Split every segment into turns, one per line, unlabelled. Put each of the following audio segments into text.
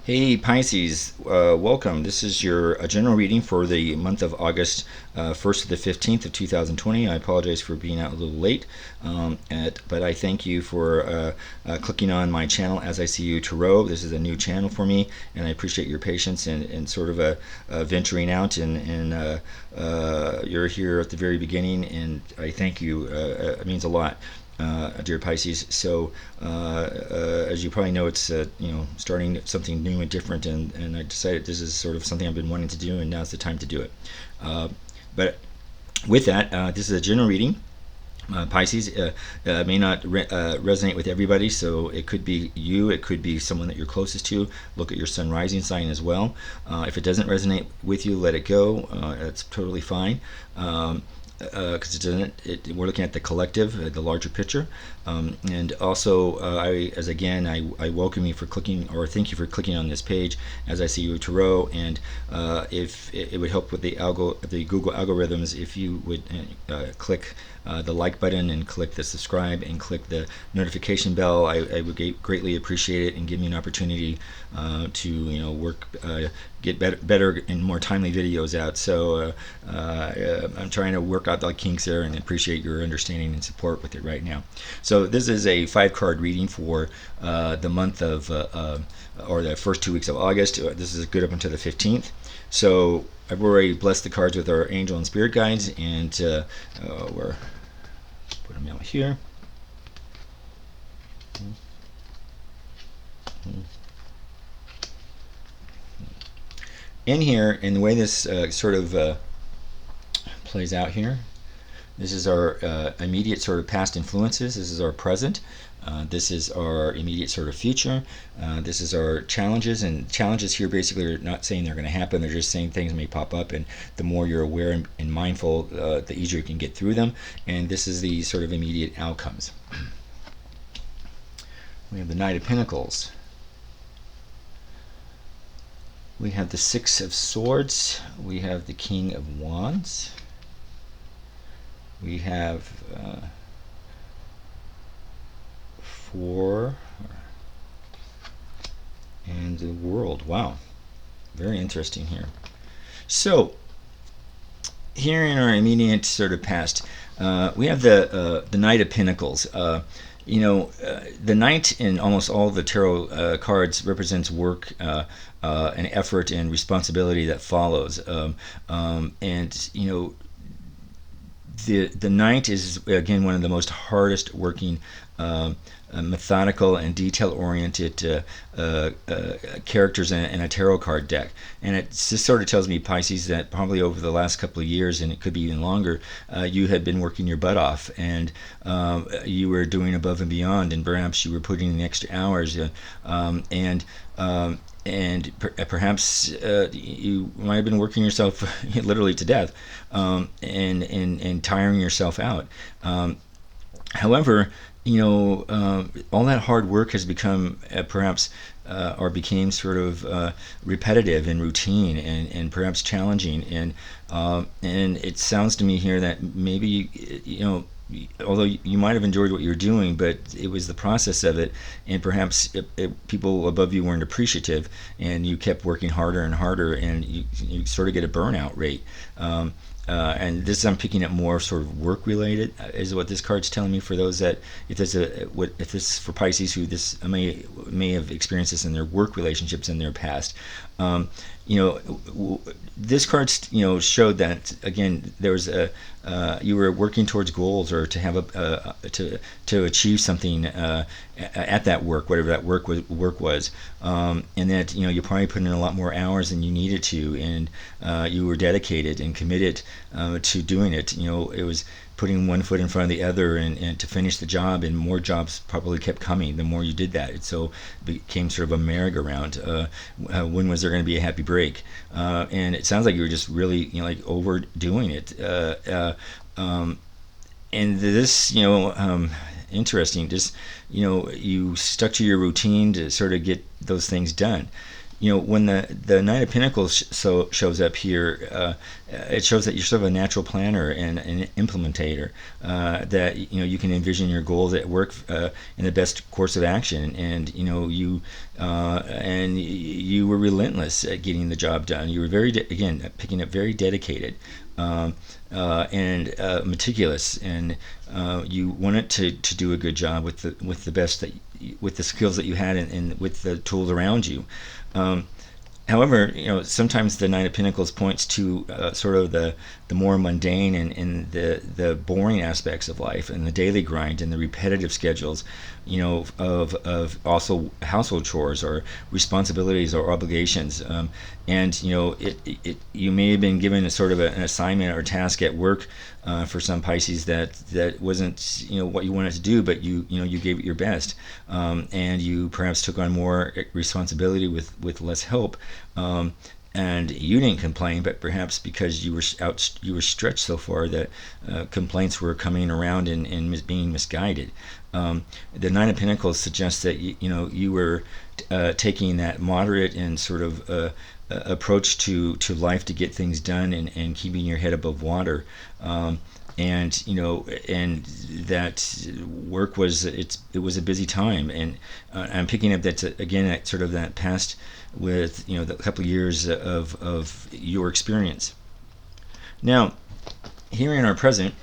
Hey Pisces, welcome. This is your general reading for the month of August 1st to the 15th of 2020. I apologize for being out a little late, but I thank you for clicking on my channel As I See You Tarot. This is a new channel for me, and I appreciate your patience and sort of venturing out. And you're here at the very beginning, and I thank you. It means a lot. Dear Pisces. So, as you probably know, it's starting something new and different, and I decided this is sort of something I've been wanting to do, and now's the time to do it. But with that, this is a general reading. Pisces may not resonate with everybody, so it could be you, it could be someone that you're closest to. Look at your sun rising sign as well. If it doesn't resonate with you, let it go. That's totally fine. Because it doesn't. We're looking at the collective, the larger picture, and also I welcome you for clicking, or thank you for clicking on this page as I see you tarot. And if it would help with the Google algorithms, if you would click the like button and click the subscribe and click the notification bell, I would greatly appreciate it and give me an opportunity to work. Get better and more timely videos out. So I'm trying to work out the kinks there, and appreciate your understanding and support with it right now. So this is a 5-card reading for the month of or the first 2 weeks of August. This is good up until the 15th. So I've already blessed the cards with our angel and spirit guides, and we're put them out here. In here, and the way this sort of plays out here, this is our immediate sort of past influences. This is our present. This is our immediate sort of future. This is our challenges, and challenges here basically are not saying they're going to happen. They're just saying things may pop up, and the more you're aware and mindful, the easier you can get through them. And this is the sort of immediate outcomes. We have the Knight of Pentacles. We have the Six of Swords. We have the King of Wands. We have 4 and the World. Wow, very interesting here. So here in our immediate sort of past, we have the Knight of Pentacles. The Knight in almost all the tarot cards represents work and effort and responsibility that follows. And the Knight is, again, one of the most hardest working, methodical and detail-oriented characters in a tarot card deck. And it just sort of tells me, Pisces, that probably over the last couple of years, and it could be even longer, you had been working your butt off, and you were doing above and beyond, and perhaps you were putting in extra hours, and perhaps you might have been working yourself literally to death, and tiring yourself out. However, all that hard work has become perhaps or became sort of repetitive and routine, and perhaps challenging, and it sounds to me here that maybe although you might have enjoyed what you were doing, but it was the process of it, and perhaps people above you weren't appreciative, and you kept working harder and harder, and you sort of get a burnout rate. And this I'm picking up more sort of work related, is what this card's telling me. For those that, if this is for Pisces who this may have experienced this in their work relationships in their past, this card showed that, again, there was you were working towards goals, or to have to achieve something at that work, whatever that work was, and that you probably put in a lot more hours than you needed to, and you were dedicated and committed to doing it. It was putting one foot in front of the other, and to finish the job, and more jobs probably kept coming the more you did that. So it became sort of a merry-go-round. When was there going to be a happy break? And it sounds like you were just really like overdoing it. And this interesting, just you stuck to your routine to sort of get those things done. when the Nine of Pentacles shows up here, it shows that you're sort of a natural planner and an implementator. That you can envision your goals at work in the best course of action, and you were relentless at getting the job done. You were again picking up very dedicated. And meticulous, and you wanted to do a good job with the best with the skills that you had and with the tools around you. However, sometimes the Nine of Pentacles points to sort of the more mundane and the boring aspects of life, and the daily grind and the repetitive schedules, of also household chores or responsibilities or obligations. And you may have been given a sort of an assignment or task at work for some Pisces that wasn't what you wanted to do, but you gave it your best, and you perhaps took on more responsibility with less help. And you didn't complain, but perhaps because you were stretched so far that complaints were coming around and being misguided. The Nine of Pentacles suggests that you were taking that moderate and sort of approach to life to get things done, and keeping your head above water. And that work it was a busy time, and I'm picking up that again at sort of that past with the couple of years of your experience. Now, here in our present,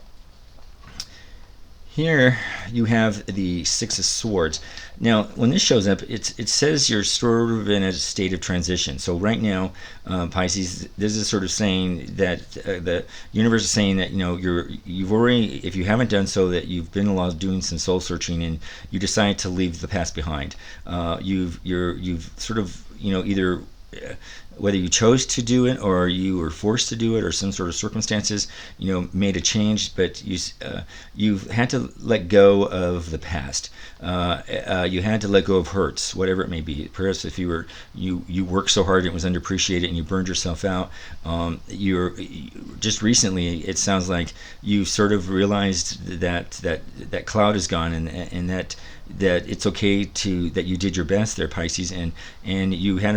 here you have the Six of Swords. Now, when this shows up, it says you're sort of in a state of transition. So right now, Pisces, this is sort of saying that the universe is saying that you've already, if you haven't done so, that you've been allowed doing some soul searching, and you decide to leave the past behind. You've sort of either whether you chose to do it or you were forced to do it, or some sort of circumstances made a change, but you've had to let go of the past. You had to let go of hurts, whatever it may be. Perhaps if you worked so hard and it was underappreciated and you burned yourself out. You're just recently, it sounds like you sort of realized that cloud is gone, and that it's okay that you did your best there, Pisces, and you had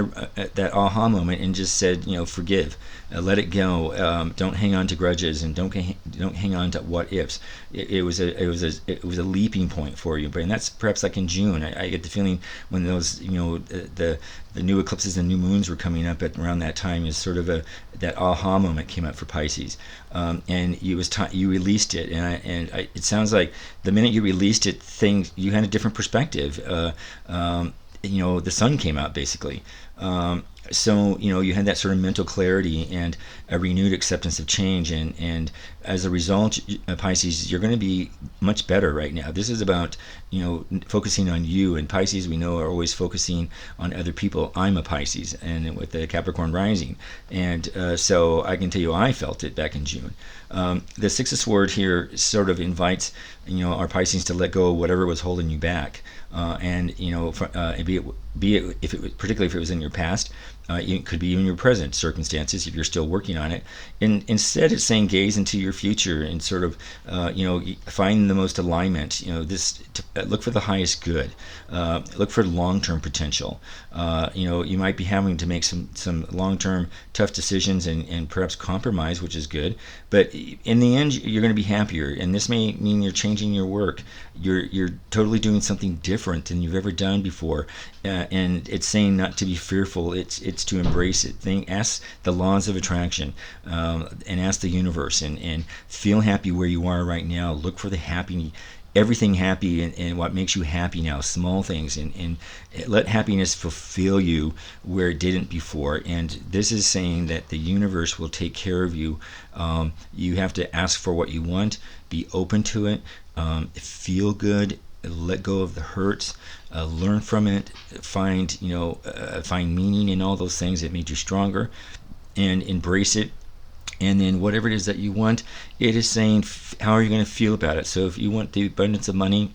that aha moment and just said, forgive, let it go, don't hang on to grudges, and don't hang on to what ifs. It was a leaping point for you, and that's perhaps like in June. I get the feeling when those the new eclipses and new moons were coming up at around that time, is sort of that aha moment came up for Pisces, and you released it, and it sounds like the minute you released it, you had a different perspective. The sun came out basically. So you had that sort of mental clarity and a renewed acceptance of change, and as a result, Pisces, you're going to be much better right now. This is about focusing on you, and Pisces, we know, are always focusing on other people. I'm a Pisces, and with the Capricorn rising, and so I can tell you I felt it back in June. The Six of Swords here sort of invites our Pisces to let go of whatever was holding you back, and be it particularly if it was in your past. It could be in your present circumstances if you're still working on it. And instead, it's saying gaze into your future and sort of, find the most alignment. Look for the highest good. Look for long-term potential. You might be having to make some long-term tough decisions and perhaps compromise, which is good. But in the end, you're going to be happier. And this may mean you're changing your work. You're totally doing something different than you've ever done before. And it's saying not to be fearful. It's to embrace it. Ask the laws of attraction, and ask the universe, and feel happy where you are right now. Look for the happy, everything happy, and what makes you happy now, small things, and let happiness fulfill you where it didn't before. And this is saying that the universe will take care of you. You have to ask for what you want, be open to it, feel good, let go of the hurts, learn from it, find meaning in all those things that made you stronger, and embrace it. And then whatever it is that you want, it is saying how are you going to feel about it. So if you want the abundance of money,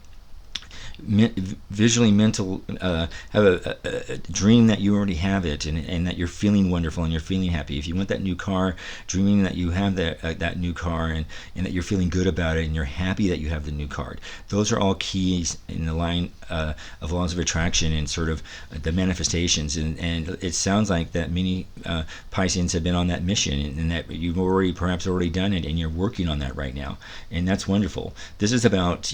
visually mental, have a dream that you already have it, and that you're feeling wonderful and you're feeling happy. If you want that new car, dreaming that you have that new car, and that you're feeling good about it and you're happy that you have the new car. Those are all keys in the line of laws of attraction and sort of the manifestations. And it sounds like that many Pisceans have been on that mission, and that you've perhaps already done it, and you're working on that right now, and that's wonderful. This is about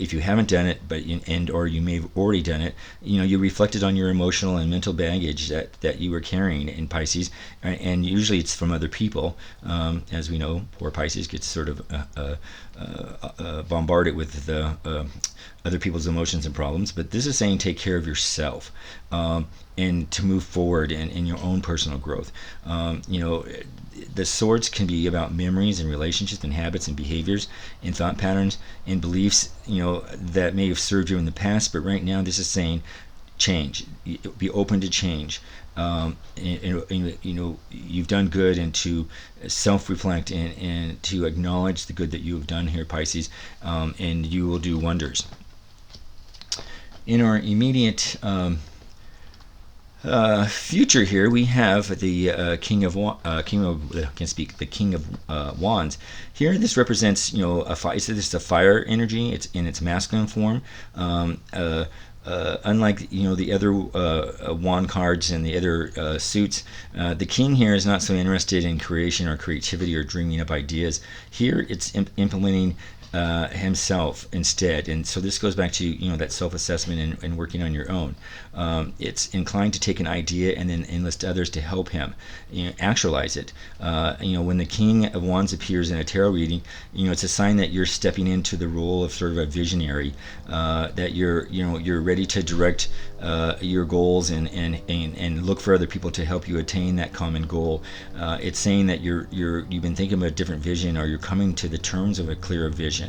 if you haven't done it, or you may have already done it, you reflected on your emotional and mental baggage that you were carrying in Pisces, and usually it's from other people. As we know, poor Pisces gets sort of bombarded with the other people's emotions and problems. But this is saying take care of yourself, and to move forward in your own personal growth. The swords can be about memories and relationships and habits and behaviors and thought patterns and beliefs, that may have served you in the past. But right now, this is saying change. Be open to change. You've done good, and to self-reflect and to acknowledge the good that you have done here, Pisces, and you will do wonders. In our immediate future here, we have the King of Wands. Here, this represents it's a fire energy. It's in its masculine form. Unlike the other wand cards and the other suits, the king here is not so interested in creation or creativity or dreaming up ideas. Here, it's implementing himself instead. And so this goes back to that self-assessment and working on your own. It's inclined to take an idea and then enlist others to help him actualize it. When the King of Wands appears in a tarot reading, it's a sign that you're stepping into the role of sort of a visionary, that you're ready to direct your goals and look for other people to help you attain that common goal. It's saying that you've been thinking about a different vision, or you're coming to the terms of a clearer vision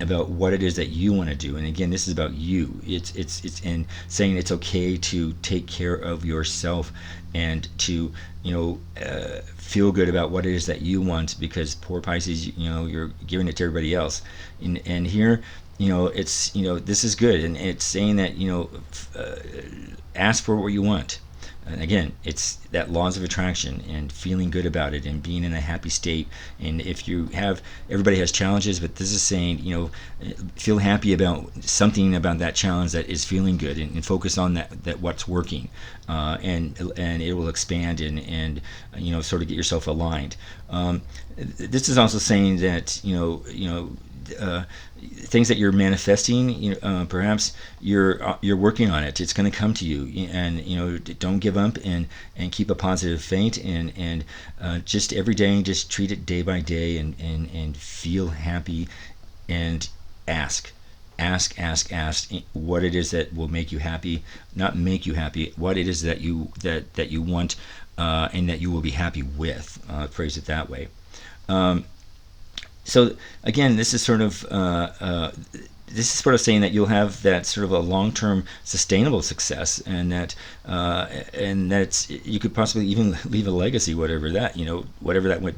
about what it is that you want to do. And again, this is about you. It's in saying it's okay to take care of yourself and to feel good about what it is that you want, because poor Pisces, you're giving it to everybody else. And here, it's this is good, and it's saying that ask for what you want. And again, it's that laws of attraction and feeling good about it and being in a happy state. And if everybody has challenges, but this is saying, feel happy about something about that challenge that is feeling good, and focus on that what's working, and it will expand and sort of get yourself aligned. This is also saying that things that you're manifesting, perhaps you're working on it. It's going to come to you, and don't give up, and keep a positive faith, and just every day, just treat it day by day, and feel happy, and ask what it is that will make you happy, not make you happy, what it is that you want, and that you will be happy with. Phrase it that way. So again, this is sort of saying that you'll have that sort of a long-term sustainable success, and that you could possibly even leave a legacy, whatever that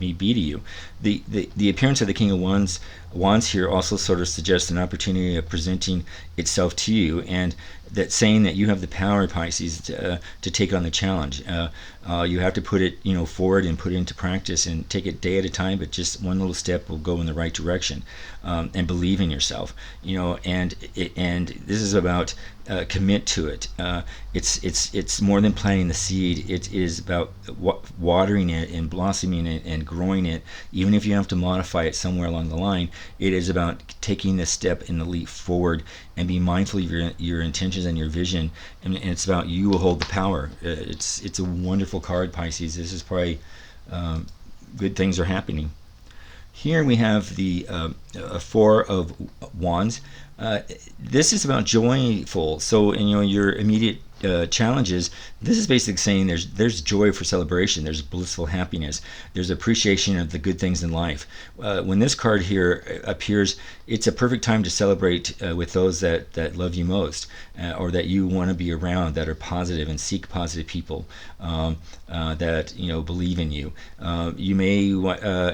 may be to you. The appearance of the King of Wands here also sort of suggests an opportunity of presenting itself to you, and that saying that you have the power, Pisces, to take on the challenge. You have to put it forward and put it into practice, and take it day at a time, but just one little step will go in the right direction, and believe in yourself. And this is about commit to it. It's more than planting the seed. It is about watering it and blossoming it and growing it. Even if you have to modify it somewhere along the line, it is about taking the step in the leap forward and being mindful of your intentions and your vision. And it's about you will hold the power. It's a wonderful card, Pisces. This is probably good things are happening. Here we have the Four of Wands. This is about joyful. So in your immediate challenges, this is basically saying there's joy for celebration, there's blissful happiness, there's appreciation of the good things in life. When this card here appears, it's a perfect time to celebrate with those that love you most, or that you want to be around, that are positive and seek positive people, that believe in you. You may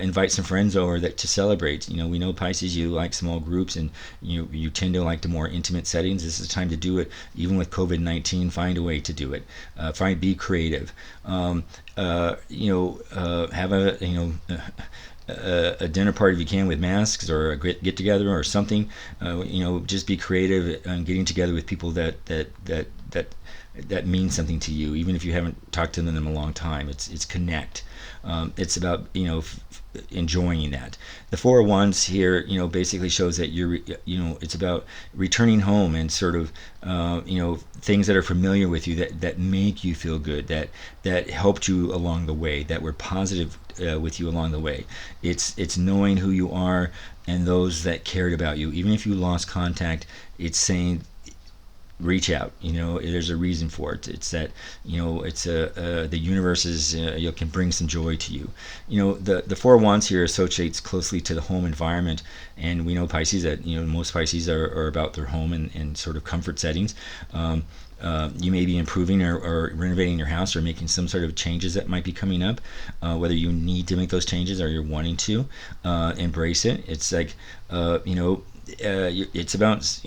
invite some friends over that to celebrate. We know, Pisces, you like small groups, and you tend to like the more intimate settings. This is a time to do it. Even with COVID-19, find a way to do it. Be creative. Have a dinner party if you can, with masks, or a get together or something. Just be creative and getting together with people that means something to you, even if you haven't talked to them in a long time. It's connect. It's about enjoying that. The Four of Wands here, basically shows that it's about returning home, and sort of things that are familiar with you, that make you feel good, that helped you along the way, that were positive with you along the way. It's knowing who you are and those that cared about you, even if you lost contact. It's saying, reach out. There's a reason for it. It's that it's the universe is can bring some joy to you. The Four of Wands here associates closely to the home environment, and we know, Pisces, that most Pisces are about their home and sort of comfort settings. You may be improving or renovating your house, or making some sort of changes that might be coming up. Whether you need to make those changes or you're wanting to, embrace it. It's like it's about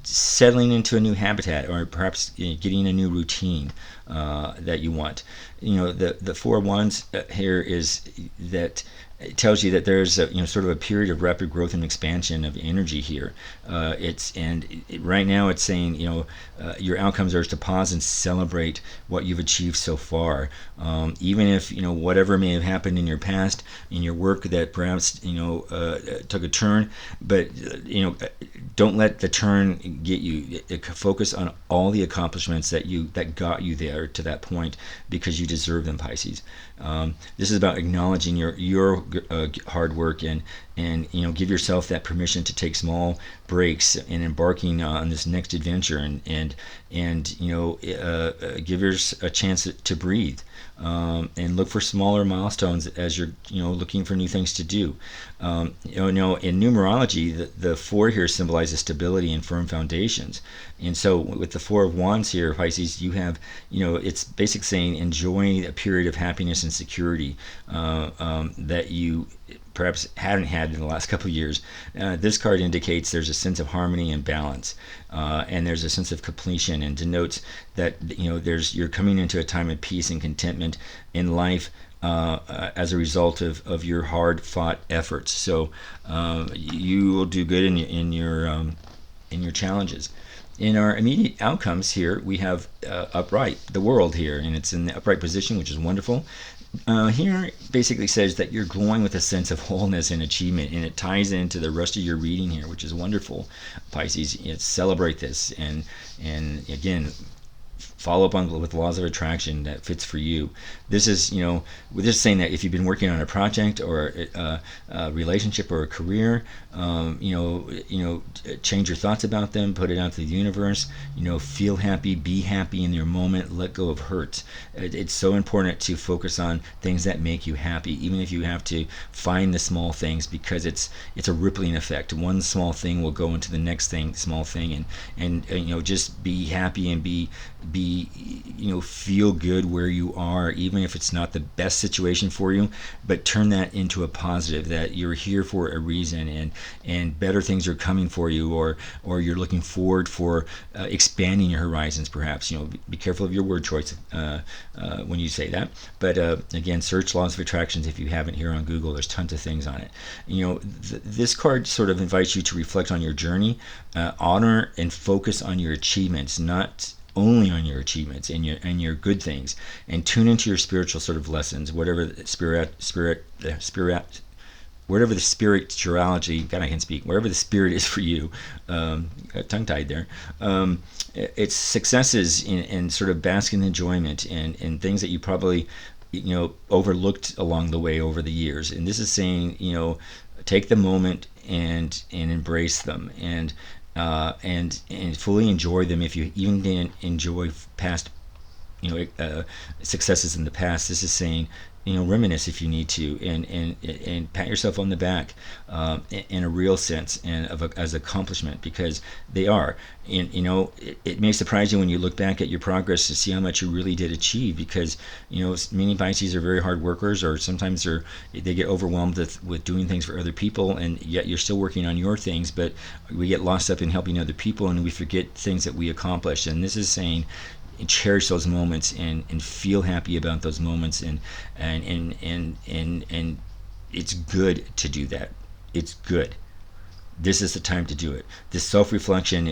settling into a new habitat, or perhaps getting a new routine that you want. The Four of Wands here is that it tells you that there's sort of a period of rapid growth and expansion of energy here. Right now it's saying your outcomes are to pause and celebrate what you've achieved so far, even if whatever may have happened in your past, in your work, that perhaps took a turn. But don't let the turn get you. Focus on all the accomplishments that got you there to that point, because you deserve them, Pisces. This is about acknowledging your hard work, and give yourself that permission to take small breaks and embarking on this next adventure, and give yourself a chance to breathe, and look for smaller milestones as you're looking for new things to do. In numerology, the four here symbolizes stability and firm foundations, and so with the Four of Wands here, Pisces, you have it's basically saying enjoy a period of happiness and security that you perhaps hadn't had in the last couple of years. This card indicates there's a sense of harmony and balance, and there's a sense of completion, and denotes that you're coming into a time of peace and contentment in life, as a result of your hard-fought efforts. So you will do good in your challenges. In our immediate outcomes here, we have upright, the world here, and it's in the upright position, which is wonderful. Here basically says that you're glowing with a sense of wholeness and achievement, and it ties into the rest of your reading here, which is wonderful, Pisces. Celebrate this, and again, follow up on with laws of attraction that fits for you. This is, we're just saying that if you've been working on a project, or a relationship, or a career, change your thoughts about them, put it out to the universe. Feel happy, be happy in your moment, let go of hurt. It's so important to focus on things that make you happy, even if you have to find the small things, because it's a rippling effect. One small thing will go into the next small thing, and just be happy, and be feel good where you are, even if it's not the best situation for you, but turn that into a positive, that you're here for a reason, and better things are coming for you, or you're looking forward for expanding your horizons, perhaps. Be careful of your word choice when you say that, but again, search laws of attractions if you haven't here on Google. There's tons of things on it. This card sort of invites you to reflect on your journey, honor and focus on your achievements, not only on your achievements and your good things, and tune into your spiritual sort of lessons, whatever the whatever the spirituality, God, I can speak, wherever the spirit is for you. Got tongue-tied there. It's successes and sort of bask in enjoyment, and things that you probably overlooked along the way over the years. And this is saying, take the moment and embrace them, and and fully enjoy them. If you even didn't enjoy past successes in the past, this is saying, reminisce if you need to, and pat yourself on the back, in a real sense, and as accomplishment, because they are. And it may surprise you when you look back at your progress to see how much you really did achieve, because many Pisces are very hard workers, or sometimes they get overwhelmed with doing things for other people, and yet you're still working on your things. But we get lost up in helping other people, and we forget things that we accomplished. And this is saying, cherish those moments, and feel happy about those moments, and it's good to do that. It's good. This is the time to do it. This self-reflection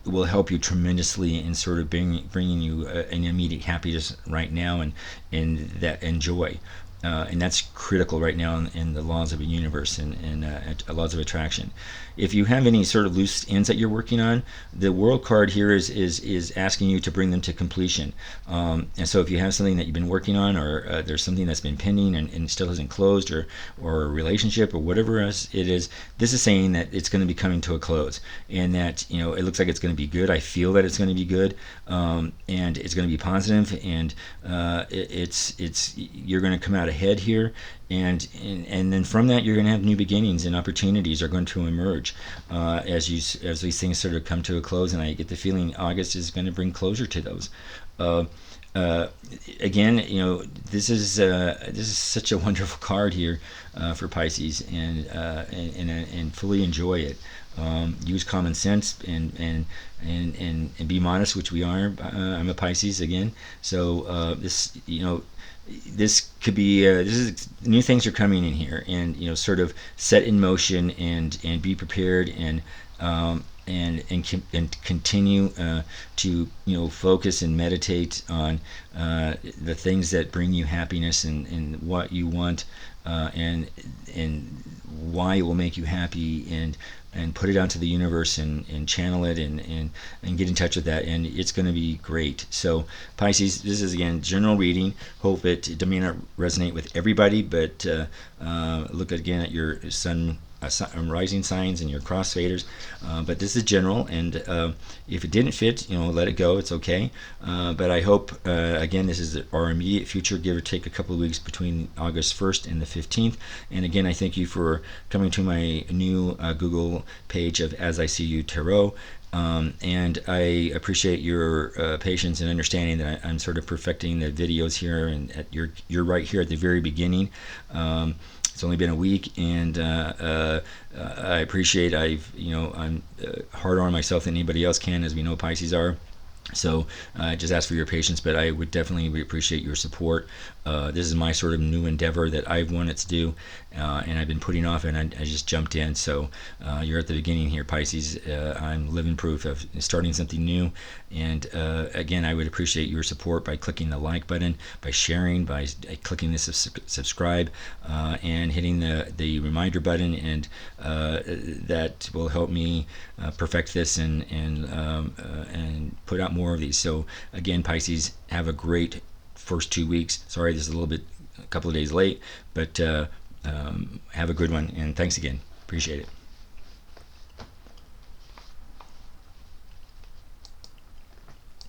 will help you tremendously in sort of bringing you an immediate happiness right now, and joy. And that's critical right now in the laws of the universe, and laws of attraction. If you have any sort of loose ends that you're working on, the World card here is asking you to bring them to completion. And so if you have something that you've been working on, or there's something that's been pending and still hasn't closed, or a relationship, or whatever else it is, this is saying that it's going to be coming to a close, and that it looks like it's going to be good. I feel that it's going to be good, and it's going to be positive, and you're going to come out ahead here, and then from that you're going to have new beginnings, and opportunities are going to emerge as these things sort of come to a close. And I get the feeling August is going to bring closure to those. Again, this is such a wonderful card here for Pisces, and fully enjoy it. Use common sense, and be modest, which we are. I'm a Pisces again, so this could be this is new things are coming in here, and sort of set in motion, and be prepared, and continue to focus and meditate on the things that bring you happiness, and what you want, and why it will make you happy, and put it out to the universe, and channel it, and get in touch with that, and it's going to be great. So Pisces, this is again general reading. Hope it may not resonate with everybody, but look again at your sun rising signs and your crossfaders, but this is general, and if it didn't fit, let it go. It's okay. But I hope, again, this is our immediate future, give or take a couple of weeks between August 1st and the 15th. And again, I thank you for coming to my new Google page of As I See You Tarot. And I appreciate your patience and understanding that I'm sort of perfecting the videos here, and you're right here at the very beginning. It's only been a week, and I appreciate I'm harder on myself than anybody else can, as we know Pisces are. So I just ask for your patience, but I would definitely appreciate your support. This is my sort of new endeavor that I've wanted to do, and I've been putting off, and I just jumped in. So you're at the beginning here, Pisces. I'm living proof of starting something new. And again, I would appreciate your support by clicking the like button, by sharing, by clicking the subscribe, and hitting the reminder button, and that will help me perfect this, and put out more of these. So again, Pisces, have a great first 2 weeks. Sorry, this is a couple of days late, but have a good one, and thanks again. Appreciate it.